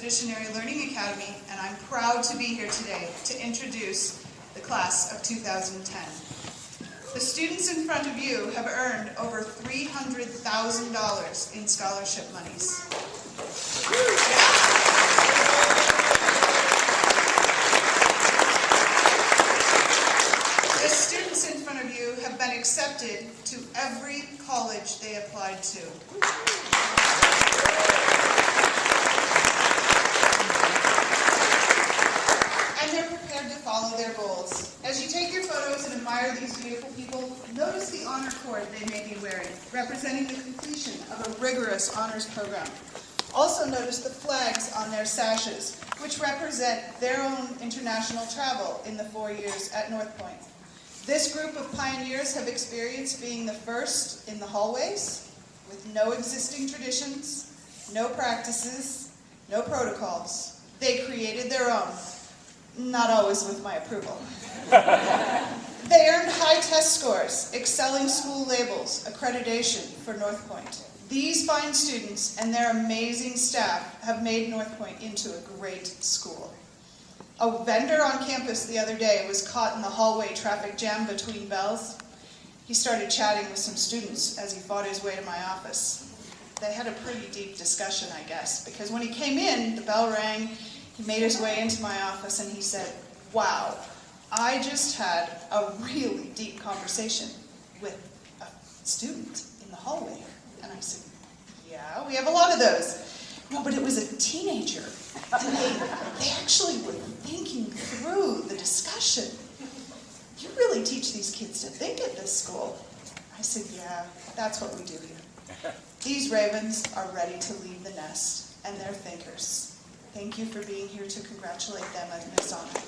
Expeditionary Learning Academy, and I'm proud to be here today to introduce the class of 2010. The students in front of you have earned over $300,000 in scholarship monies. The students in front of you have been accepted to every college they applied to. And they're prepared to follow their goals. As you take your photos and admire these beautiful people, notice the honor cord they may be wearing, representing the completion of a rigorous honors program. Also notice the flags on their sashes, which represent their own international travel in the 4 years at Northpoint. This group of pioneers have experienced being the first in the hallways, with no existing traditions, no practices, no protocols. They created their own, not always with my approval. They earned high test scores, excelling school labels, accreditation for Northpoint. These fine students and their amazing staff have made Northpoint into a great school. A vendor on campus the other day was caught in the hallway traffic jam between bells. He started chatting with some students as he fought his way to my office. They had a pretty deep discussion, I guess, because when he came in, the bell rang, he made his way into my office and he said, "Wow, I just had a really deep conversation with a student in the hallway." And I said, "Yeah, we have a lot of those." "No, but it was a teenager. And they actually were thinking through the discussion. You really teach these kids to think at this school." I said, "Yeah, that's what we do here. These ravens are ready to leave the nest, and they're thinkers. Thank you for being here to congratulate them on this honor."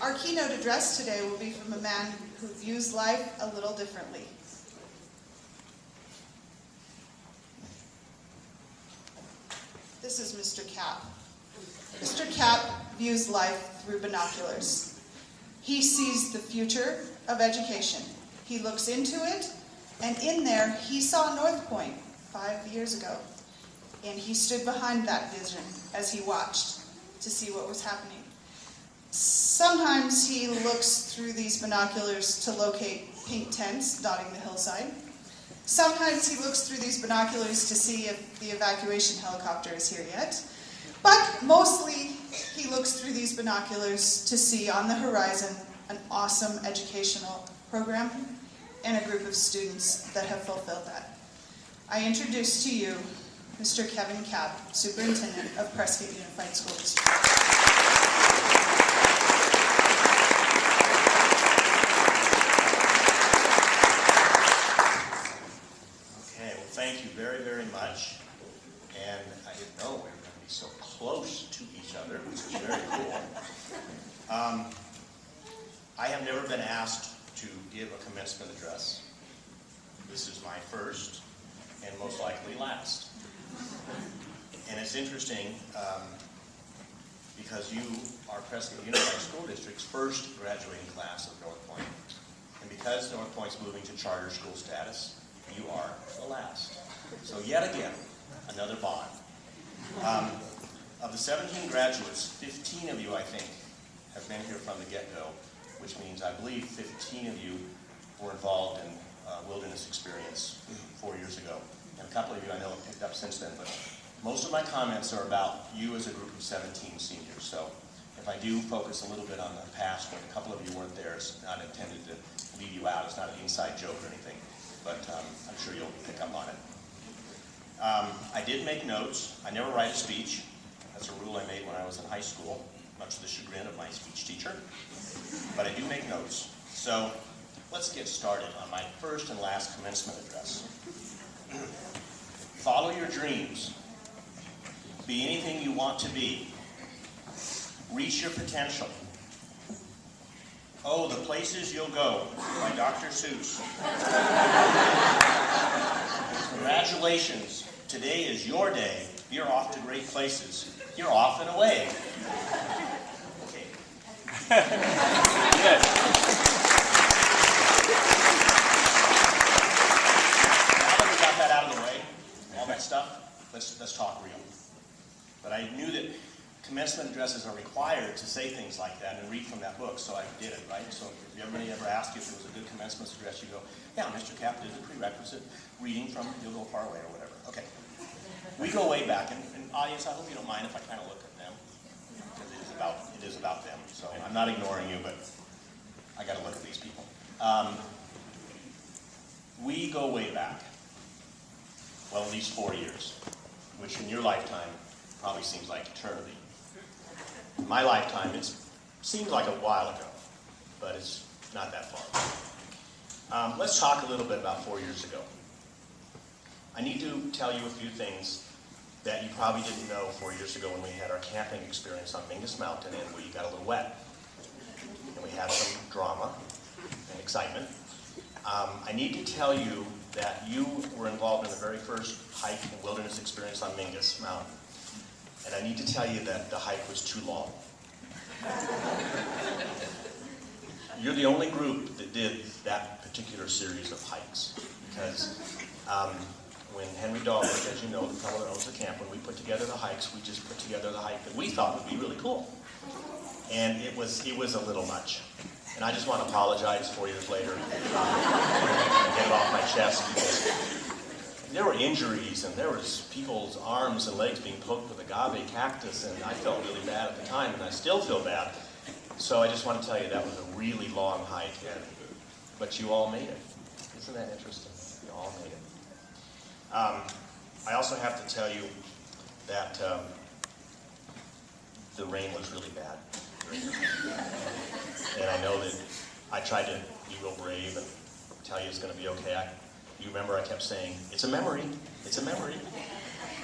Our keynote address today will be from a man who views life a little differently. This is Mr. Kapp. Mr. Kapp views life through binoculars. He sees the future of education. He looks into it, and in there he saw Northpoint 5 years ago. And he stood behind that vision as he watched to see what was happening. Sometimes he looks through these binoculars to locate pink tents dotting the hillside. Sometimes he looks through these binoculars to see if the evacuation helicopter is here yet. But mostly he looks through these binoculars to see on the horizon an awesome educational program and a group of students that have fulfilled that. I introduce to you Mr. Kevin Kapp, Superintendent of Prescott Unified School District. Thank you very, very much. And I didn't know we were going to be so close to each other, which is very cool. I have never been asked to give a commencement address. This is my first and most likely last. And it's interesting because you are Prescott Unified School District's first graduating class of Northpoint. And because Northpoint's moving to charter school status, you are the last. So yet again, another bond. Of the 17 graduates, 15 of you, I think, have been here from the get-go, which means I believe 15 of you were involved in wilderness experience 4 years ago. And a couple of you I know have picked up since then, but most of my comments are about you as a group of 17 seniors. So if I do focus a little bit on the past when a couple of you weren't there, it's not intended to leave you out. It's not an inside joke or anything. But I'm sure you'll pick up on it. I did make notes. I never write a speech. That's a rule I made when I was in high school, much to the chagrin of my speech teacher. But I do make notes. So let's get started on my first and last commencement address. Follow your dreams. Be anything you want to be. Reach your potential. Oh, the places you'll go, by Dr. Seuss. Congratulations, today is your day. You're off to great places. You're off and away. Okay. book, so I did it, right? So if everybody ever asked you if it was a good commencement address, you go, yeah, Mr. Kapp did the prerequisite reading from You'll Go Far Away or whatever. Okay. We go way back, and audience, I hope you don't mind if I kind of look at them, because it is about them. So I'm not ignoring you, but I got to look at these people. We go way back. Well, at least 4 years, which in your lifetime probably seems like eternity. In my lifetime, it seems like a while ago, but it's not that far. Let's talk a little bit about 4 years ago. I need to tell you a few things that you probably didn't know 4 years ago when we had our camping experience on Mingus Mountain and we got a little wet. And we had some drama and excitement. I need to tell you that you were involved in the very first hike and wilderness experience on Mingus Mountain. And I need to tell you that the hike was too long. You're the only group that did that particular series of hikes. Because when Henry Dahlberg, as you know, the fellow that owns the camp, when we put together the hikes, we just put together the hike that we thought would be really cool. And it was a little much. And I just want to apologize 4 years later and get it off my chest, because there were injuries and there was people's arms and legs being poked with agave cactus, and I felt really bad at the time, and I still feel bad. So I just want to tell you that was a really long hike, but you all made it. Isn't that interesting? You all made it. I also have to tell you that the rain was really bad. And I know that I tried to be real brave and tell you it's going to be okay. You remember I kept saying, it's a memory, it's a memory.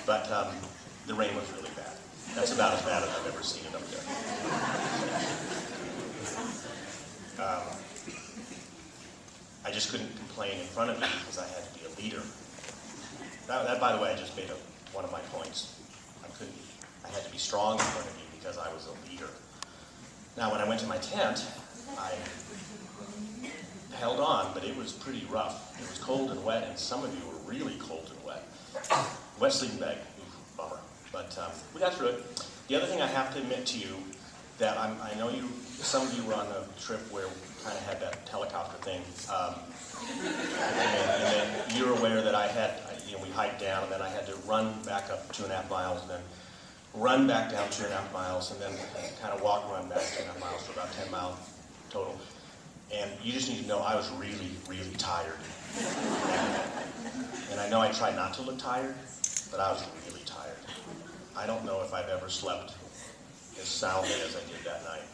But the rain was really bad. That's about as bad as I've ever seen it up there. I just couldn't complain in front of you because I had to be a leader. That, by the way, I just made one of my points. I had to be strong in front of you because I was a leader. Now, when I went to my tent, I held on, but it was pretty rough. It was cold and wet, and some of you were really cold and wet. Wet sleeping bag, bummer. But we got through it. The other thing I have to admit to you, that I know some of you were on a trip where we kind of had that helicopter thing. And then you're aware that we hiked down, and then I had to run back up 2.5 miles, and then run back down 2.5 miles, and then kind of run back 2.5 miles for about 10 miles total. And you just need to know I was really, really tired. And I know I tried not to look tired, but I was really tired. I don't know if I've ever slept as soundly as I did that night.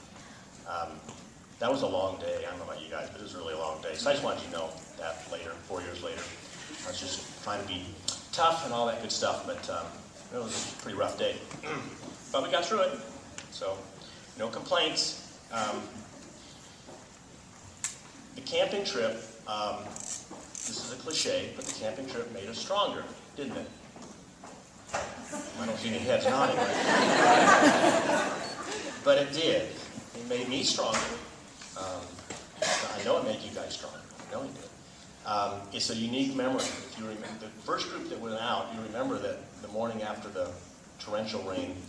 That was a long day. I don't know about you guys, but it was a really long day. So I just wanted you to know that later, 4 years later. I was just trying to be tough and all that good stuff, but it was a pretty rough day. But we got through it, so no complaints. The camping trip, this is a cliche, but the camping trip made us stronger, didn't it? I don't see any heads nodding. But it did. It made me stronger. I know it made you guys stronger. I know it did. It's a unique memory. If you remember, the first group that went out, you remember that the morning after the torrential rain,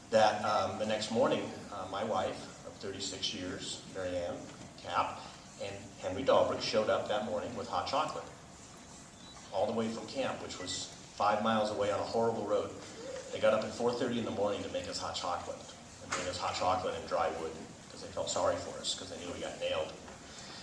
that the next morning, my wife of 36 years, Mary Ann Kapp, and Henry Dahlberg showed up that morning with hot chocolate, all the way from camp, which was 5 miles away on a horrible road. They got up at 4:30 in the morning to make us hot chocolate, and bring us hot chocolate and dry wood, because they felt sorry for us, because they knew we got nailed.